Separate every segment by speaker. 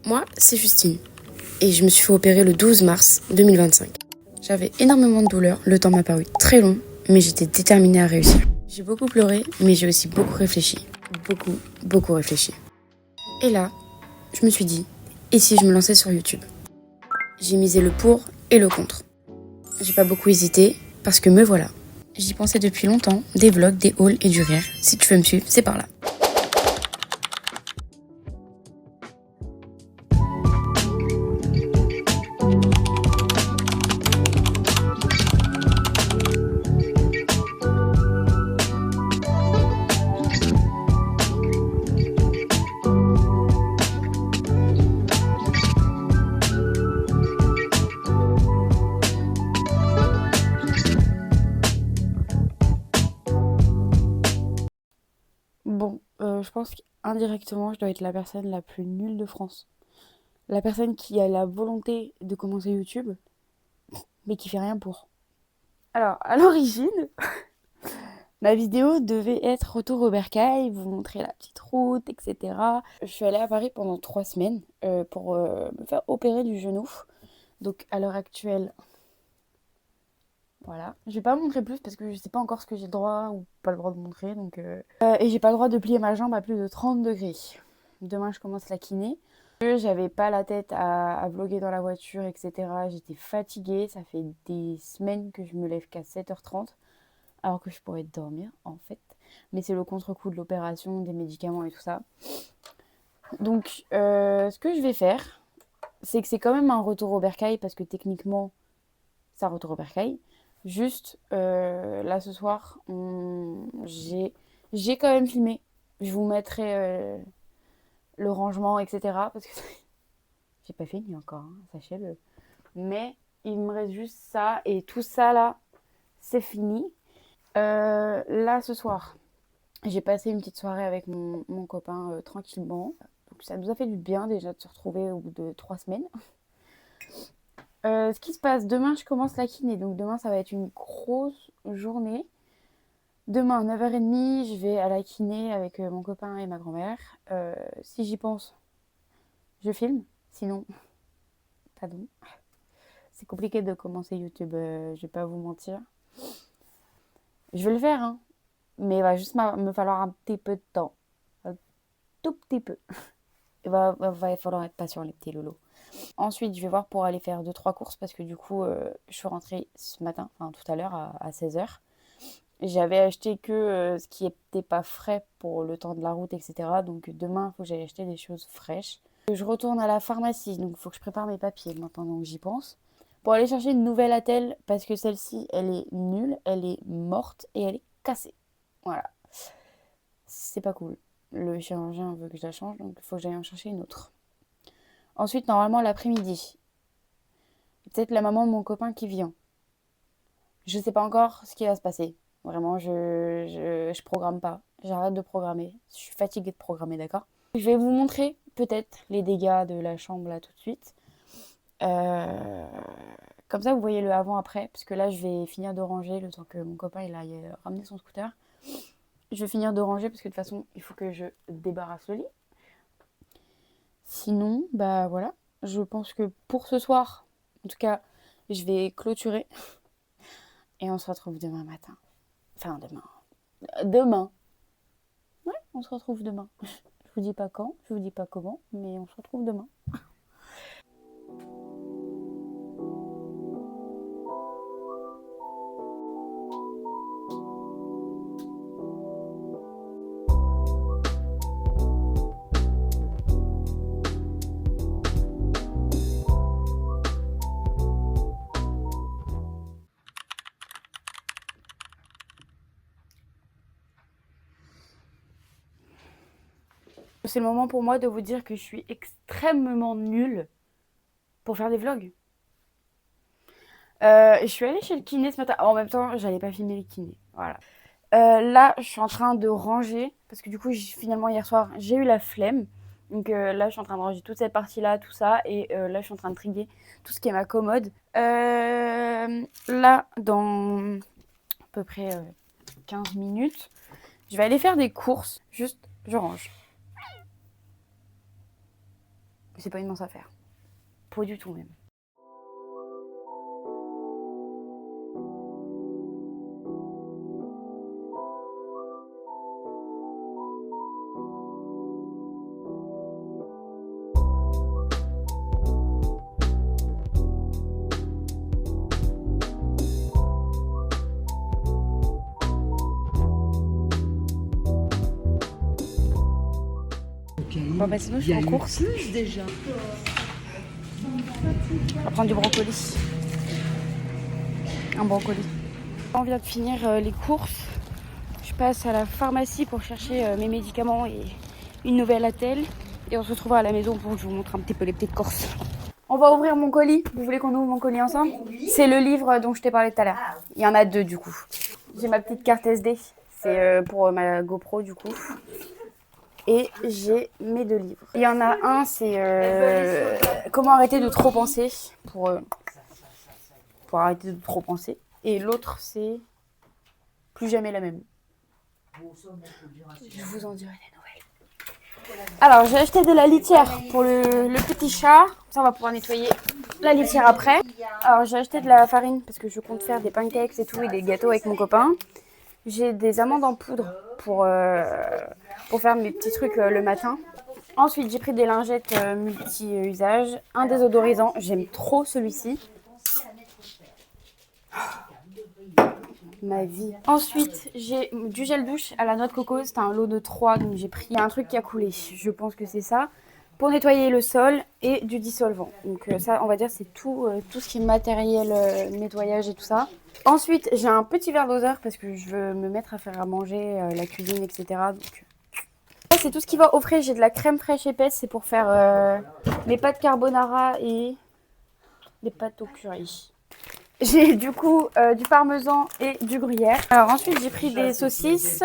Speaker 1: Moi, c'est Justine et je me suis fait opérer le 12 mars 2025. J'avais énormément de douleurs, le temps m'a paru très long, mais j'étais déterminée à réussir. J'ai beaucoup pleuré, mais j'ai aussi beaucoup réfléchi. Beaucoup réfléchi. Et là, je me suis dit, et si je me lançais sur YouTube? J'ai misé le pour et le contre. J'ai pas beaucoup hésité, parce que me voilà. J'y pensais depuis longtemps, des vlogs, des hauls et du rire. Si tu veux me suivre, c'est par là. Bon, je pense qu'indirectement, je dois être la personne la plus nulle de France. La personne qui a la volonté de commencer YouTube, mais qui fait rien pour. Alors, à l'origine, ma vidéo devait être retour au bercail, vous montrer la petite route, etc. Je suis allée à Paris pendant 3 semaines pour me faire opérer du genou. Donc, à l'heure actuelle, voilà. Je vais pas montrer plus parce que je sais pas encore ce que j'ai le droit ou pas le droit de montrer. Et j'ai pas le droit de plier ma jambe à plus de 30 degrés. Demain, je commence la kiné. J'avais pas la tête à vlogger dans la voiture, etc. J'étais fatiguée. Ça fait des semaines que je me lève qu'à 7h30. Alors que je pourrais dormir, en fait. Mais c'est le contre-coup de l'opération, des médicaments et tout ça. Donc, ce que je vais faire, c'est que c'est quand même un retour au bercail parce que techniquement, ça retour au bercail. Juste, là, ce soir, j'ai quand même filmé. Je vous mettrai le rangement, etc. Parce que j'ai pas fini encore, hein, sachez-le. Mais il me reste juste ça. Et tout ça, là, c'est fini. Là, ce soir, j'ai passé une petite soirée avec mon copain tranquillement. Donc, ça nous a fait du bien déjà de se retrouver au bout de 3 semaines. Ce qui se passe, demain, je commence la kiné. Donc, demain, ça va être une grosse journée. Demain, 9h30, je vais à la kiné avec mon copain et ma grand-mère. Si j'y pense, je filme. Sinon, pardon. C'est compliqué de commencer YouTube, je vais pas vous mentir. Je vais le faire, hein. Mais il va juste me falloir un petit peu de temps. Un tout petit peu. Va falloir être patient, les petits loulous. Ensuite, je vais voir pour aller faire 2-3 courses parce que du coup, je suis rentrée ce matin, enfin tout à l'heure à 16h. J'avais acheté que ce qui n'était pas frais pour le temps de la route, etc. Donc demain, il faut que j'aille acheter des choses fraîches. Je retourne à la pharmacie, donc il faut que je prépare mes papiers maintenant que j'y pense. Pour aller chercher une nouvelle attelle parce que celle-ci, elle est nulle, elle est morte et elle est cassée. Voilà. C'est pas cool. Le chirurgien veut que je la change, donc il faut que j'aille en chercher une autre. Ensuite, normalement, l'après-midi, peut-être la maman de mon copain qui vient. Je sais pas encore ce qui va se passer. Vraiment, je programme pas. J'arrête de programmer. Je suis fatiguée de programmer, d'accord? Je vais vous montrer peut-être les dégâts de la chambre là tout de suite. Comme ça, vous voyez le avant-après. Parce que là, je vais finir de ranger le temps que mon copain il aille ramener son scooter. Je vais finir de ranger parce que de toute façon, il faut que je débarrasse le lit. Sinon, bah voilà. Je pense que pour ce soir, en tout cas, je vais clôturer. Et on se retrouve demain matin. Enfin, demain. Demain. Ouais, on se retrouve demain. Je vous dis pas quand, je vous dis pas comment, mais on se retrouve demain. C'est le moment pour moi de vous dire que je suis extrêmement nulle pour faire des vlogs. Je suis allée chez le kiné ce matin. En même temps, j'allais pas filmer le kiné. Voilà. Là, je suis en train de ranger. Parce que du coup, finalement, hier soir, j'ai eu la flemme. Donc là, je suis en train de ranger toute cette partie-là, tout ça. Et là, je suis en train de trier tout ce qui est ma commode. Là, dans à peu près 15 minutes, je vais aller faire des courses. Juste, je range. C'est pas une mince affaire. Pas du tout même. Bon bah sinon je suis en course.
Speaker 2: Déjà.
Speaker 1: On va prendre du brocoli. Un brocoli. On vient de finir les courses. Je passe à la pharmacie pour chercher mes médicaments et une nouvelle attelle. Et on se retrouvera à la maison pour que je vous montre un petit peu les petites courses. On va ouvrir mon colis. Vous voulez qu'on ouvre mon colis ensemble? C'est le livre dont je t'ai parlé tout à l'heure. Il y en a 2 du coup. J'ai ma petite carte SD. C'est pour ma GoPro du coup. Et j'ai mes 2 livres. Il y en a un, c'est comment arrêter de trop penser pour arrêter de trop penser. Et l'autre, c'est plus jamais la même. Je vous en dirai des nouvelles. Alors, j'ai acheté de la litière pour le petit chat. Ça, on va pouvoir nettoyer la litière après. Alors, j'ai acheté de la farine parce que je compte faire des pancakes et tout et des gâteaux avec mon copain. J'ai des amandes en poudre pour faire mes petits trucs le matin. Ensuite, j'ai pris des lingettes multi-usage. Un désodorisant, j'aime trop celui-ci. Ma vie. Ensuite, j'ai du gel douche à la noix de coco. C'était un lot de 3, donc j'ai pris un truc qui a coulé. Je pense que c'est ça. Pour nettoyer le sol et du dissolvant. Donc ça, on va dire, c'est tout ce qui est matériel, nettoyage et tout ça. Ensuite, j'ai un petit verre doseur parce que je veux me mettre à faire à manger, la cuisine, etc. Donc, c'est tout ce qui va au frais. J'ai de la crème fraîche épaisse. C'est pour faire mes pâtes carbonara et les pâtes au curry. J'ai du coup du parmesan et du gruyère. Alors ensuite, j'ai pris des saucisses,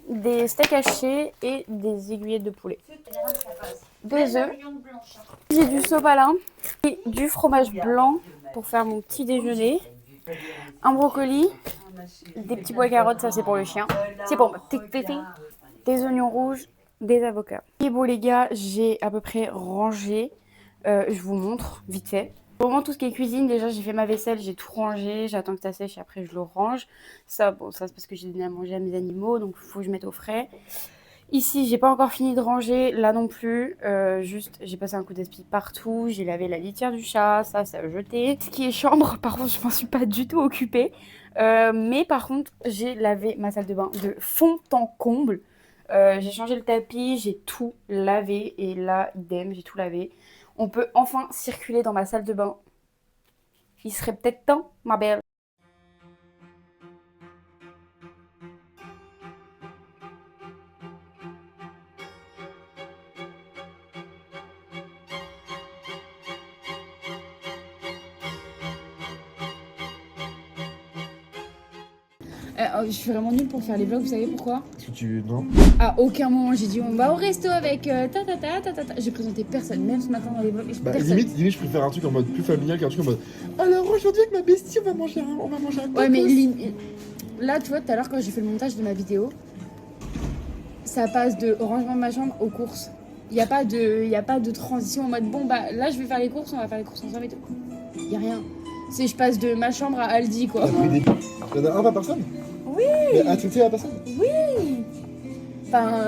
Speaker 1: des steaks hachés et des aiguillettes de poulet. Des œufs. J'ai du sopalin et du fromage blanc pour faire mon petit déjeuner. Un brocoli, des petits pois carottes, ça c'est pour le chien. C'est pour ma petite tétée. Des oignons rouges, des avocats. Et bon les gars, j'ai à peu près rangé. Je vous montre vite fait. Pour moi, tout ce qui est cuisine, déjà j'ai fait ma vaisselle, j'ai tout rangé, j'attends que ça sèche et après je le range. Ça, bon, ça c'est parce que j'ai donné à manger à mes animaux, donc il faut que je mette au frais. Ici, j'ai pas encore fini de ranger, là non plus. Juste, j'ai passé un coup d'esprit partout. J'ai lavé la litière du chat, ça a jeté. Ce qui est chambre, par contre, je m'en suis pas du tout occupée. Mais par contre, j'ai lavé ma salle de bain de fond en comble. J'ai changé le tapis, j'ai tout lavé. Et là, idem, j'ai tout lavé. On peut enfin circuler dans ma salle de bain. Il serait peut-être temps, ma belle. Je suis vraiment nulle pour faire les vlogs, vous savez pourquoi?
Speaker 3: Parce que tu. Non.
Speaker 1: À aucun moment j'ai dit on va au resto avec J'ai présenté personne, même ce matin dans les vlogs.
Speaker 3: Bah,
Speaker 1: Personne.
Speaker 3: limite, je préfère un truc en mode plus familial qu'un truc en mode. Alors aujourd'hui, avec ma bestie, on va manger un
Speaker 1: Ouais, mais là, tu vois, tout à l'heure, quand j'ai fait le montage de ma vidéo, ça passe de rangement de ma chambre aux courses. Il n'y a pas de transition en mode bon, bah là, je vais faire les courses, on va faire les courses ensemble et tout. Il n'y a rien. C'est je passe de ma chambre à Aldi, quoi.
Speaker 3: T'as pris des. Il y en a un par personne?
Speaker 1: Oui.
Speaker 3: Mais un traité à personne?
Speaker 1: Oui. Enfin,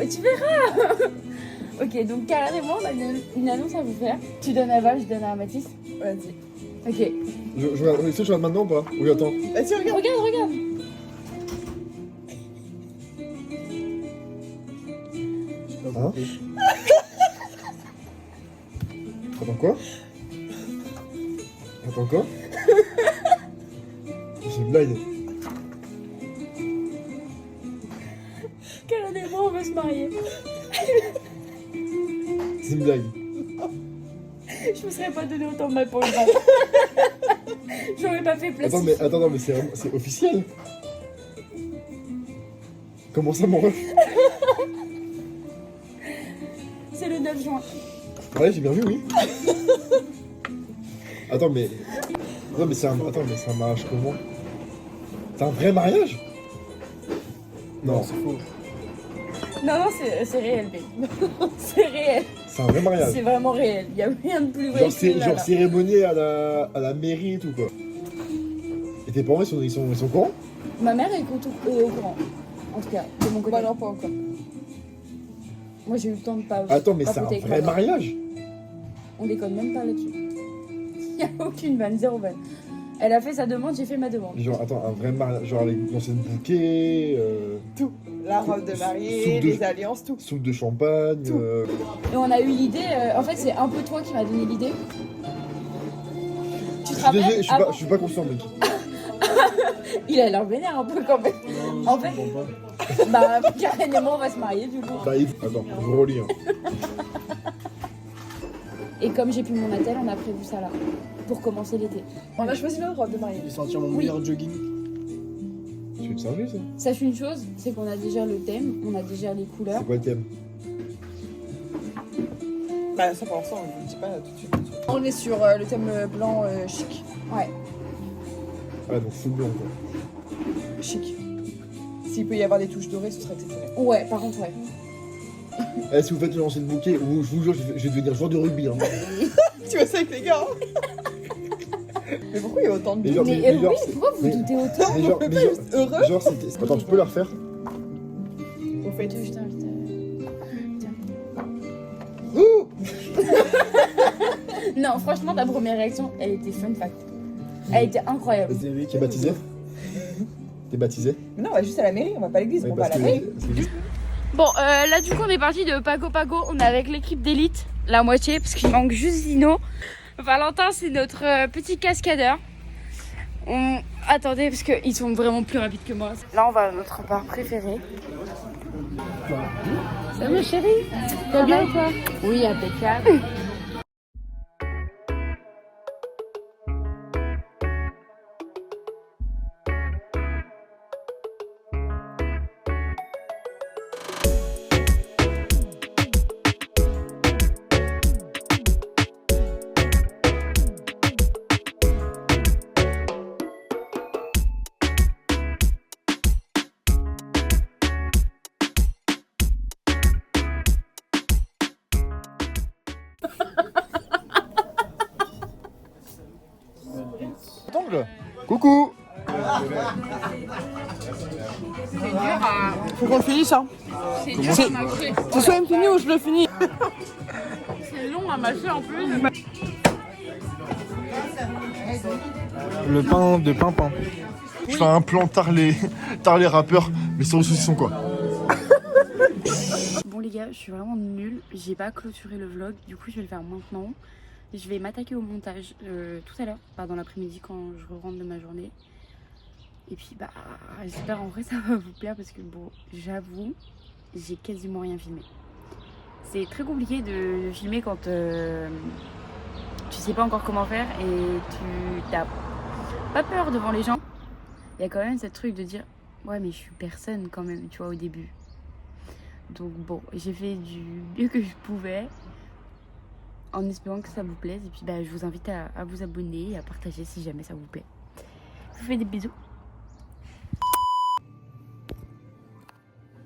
Speaker 1: tu verras. Ok, donc carrément, on a une annonce à vous faire. Tu donnes à Val, je donne à Mathis. Vas-y. Ok.
Speaker 3: Je regarde maintenant ou pas? Oui, attends. Vas-y, regarde.
Speaker 1: Regarde.
Speaker 3: Hein? Attends quoi? Attends quoi? C'est une blague.
Speaker 1: Quel des mots on veut se marier.
Speaker 3: C'est une blague.
Speaker 1: Je me serais pas donné autant de mal pour le bal. J'aurais pas fait plaisir.
Speaker 3: Attends, non, mais c'est officiel. Comment ça, mon ref?
Speaker 1: C'est le 9 juin.
Speaker 3: Ouais, j'ai bien vu, oui. Attends, mais. Non, mais c'est un mariage comment? C'est un vrai mariage? Non, c'est faux.
Speaker 1: Non, c'est réel, babe. C'est réel.
Speaker 3: C'est un vrai mariage.
Speaker 1: C'est vraiment réel, il n'y a rien de plus vrai
Speaker 3: Genre,
Speaker 1: que
Speaker 3: c'est,
Speaker 1: là,
Speaker 3: genre
Speaker 1: là.
Speaker 3: cérémonie à la mairie et tout quoi. Et tes parents ils sont au courant?
Speaker 1: Ma mère est au courant, en tout cas, de mon côté.
Speaker 2: Bah non, pas encore.
Speaker 1: Moi j'ai eu le temps de pas.
Speaker 3: Attends, mais c'est un
Speaker 1: papoter avec
Speaker 3: vrai
Speaker 1: ma mère.
Speaker 3: mariage?
Speaker 1: On déconne même pas là-dessus. Il n'y a aucune vanne, zéro vanne. Elle a fait sa demande, j'ai fait ma demande.
Speaker 3: Genre, attends, un vrai mariage, genre avec l'ancienne bouquet,
Speaker 2: Tout. La robe de mariée,
Speaker 3: Soupe de-
Speaker 2: les alliances, tout.
Speaker 3: soupe de champagne.
Speaker 2: Tout.
Speaker 1: Et on a eu l'idée, en fait c'est un peu toi qui m'as donné l'idée. Tu te
Speaker 3: Je suis
Speaker 1: rappelles
Speaker 3: désolé,
Speaker 1: avant-
Speaker 3: je suis pas conscient, mec.
Speaker 1: Il a l'air vénère un peu quand même. En fait, bah Karen et moi on va se marier du coup.
Speaker 3: Bah, attends, je relis. Hein.
Speaker 1: Et comme j'ai plus mon attel, on a prévu ça là. Pour commencer l'été.
Speaker 2: On a choisi notre robe de mariée.
Speaker 4: Je vais sortir mon
Speaker 1: Oui.
Speaker 4: meilleur jogging.
Speaker 3: Tu veux me servir ça?
Speaker 1: Sache une chose, c'est qu'on a déjà le thème, on a déjà les couleurs.
Speaker 3: C'est quoi le thème?
Speaker 2: Bah ça pour l'instant, je vous le dis pas tout de suite. On est sur le thème blanc chic.
Speaker 1: Ouais.
Speaker 3: Ah, donc full blanc quoi.
Speaker 2: Chic. S'il peut y avoir des touches dorées, ce serait exceptionnel.
Speaker 1: Ouais, par contre, ouais.
Speaker 3: Eh, si vous faites le lancer de bouquet, je vous jure, je vais devenir joueur de rugby. Hein.
Speaker 2: Tu vois ça avec les gars hein. Mais pourquoi il y a autant de
Speaker 3: Mais
Speaker 2: doutes
Speaker 3: genre,
Speaker 1: Mais
Speaker 3: mais
Speaker 1: oui,
Speaker 3: genre,
Speaker 1: pourquoi vous
Speaker 3: mais-
Speaker 1: doutez autant
Speaker 3: mais genre,
Speaker 2: peut
Speaker 3: mais
Speaker 2: pas
Speaker 3: genre,
Speaker 2: juste heureux
Speaker 3: genre, c'était. Attends, tu peux la refaire?
Speaker 2: au fait.
Speaker 1: Je t'invite.
Speaker 3: Ouh!
Speaker 1: Non, franchement, ta première réaction, elle était fun fact. Elle était incroyable.
Speaker 3: T'es baptisé? T'es baptisé?
Speaker 2: Mais non, on va juste à la mairie, on va pas à l'église,
Speaker 3: Ouais,
Speaker 2: on va à
Speaker 3: parce
Speaker 2: la mairie.
Speaker 3: que.
Speaker 1: Bon, là, du coup, on est parti de Pago Pago. On est avec l'équipe d'élite, la moitié, parce qu'il manque juste Zino. Valentin, c'est notre petit cascadeur. Attendez, parce qu'ils sont vraiment plus rapides que moi. Là, on va à notre bar préféré. Ça va, chérie? T'as bien, toi? Oui, impeccable.
Speaker 3: Angle. Coucou!
Speaker 2: Faut qu'on le finisse hein.
Speaker 1: C'est dur à mâcher.
Speaker 2: C'est soit il me finit ou je le finis.
Speaker 1: C'est long à mâcher en plus.
Speaker 4: Le pain de Pimpin.
Speaker 3: Je fais un plan tard les rappeurs, mais sans saucisson quoi.
Speaker 1: Bon les gars, je suis vraiment nulle. J'ai pas clôturé le vlog, du coup je vais le faire maintenant. Je vais m'attaquer au montage tout à l'heure, dans l'après-midi quand je rentre de ma journée. Et puis bah j'espère en vrai ça va vous plaire parce que bon, j'avoue, j'ai quasiment rien filmé. C'est très compliqué de filmer quand tu sais pas encore comment faire et tu t'as pas peur devant les gens. Il y a quand même ce truc de dire ouais mais je suis personne quand même, tu vois, au début. Donc bon, j'ai fait du mieux que je pouvais en espérant que ça vous plaise. Et puis bah, je vous invite à vous abonner et à partager si jamais ça vous plaît. Je vous fais des bisous.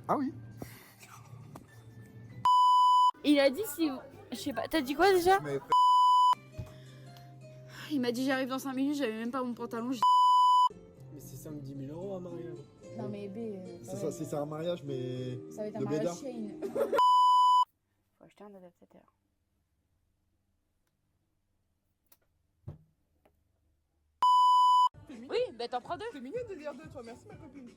Speaker 3: Ah oui.
Speaker 1: Il a dit si... Je sais pas, t'as dit quoi déjà? Il m'a dit j'arrive dans 5 minutes, j'avais même pas mon pantalon.
Speaker 4: Mais c'est ça me 10 000 euros à mariage.
Speaker 1: Non mais B,
Speaker 3: C'est un mariage, mais.
Speaker 1: ça va être un
Speaker 3: de
Speaker 1: mariage
Speaker 3: Bédard.
Speaker 1: chain. Faut acheter un adaptateur. Oui, bah t'en prends deux.
Speaker 2: C'est mignon de dire deux, toi. Merci ma copine.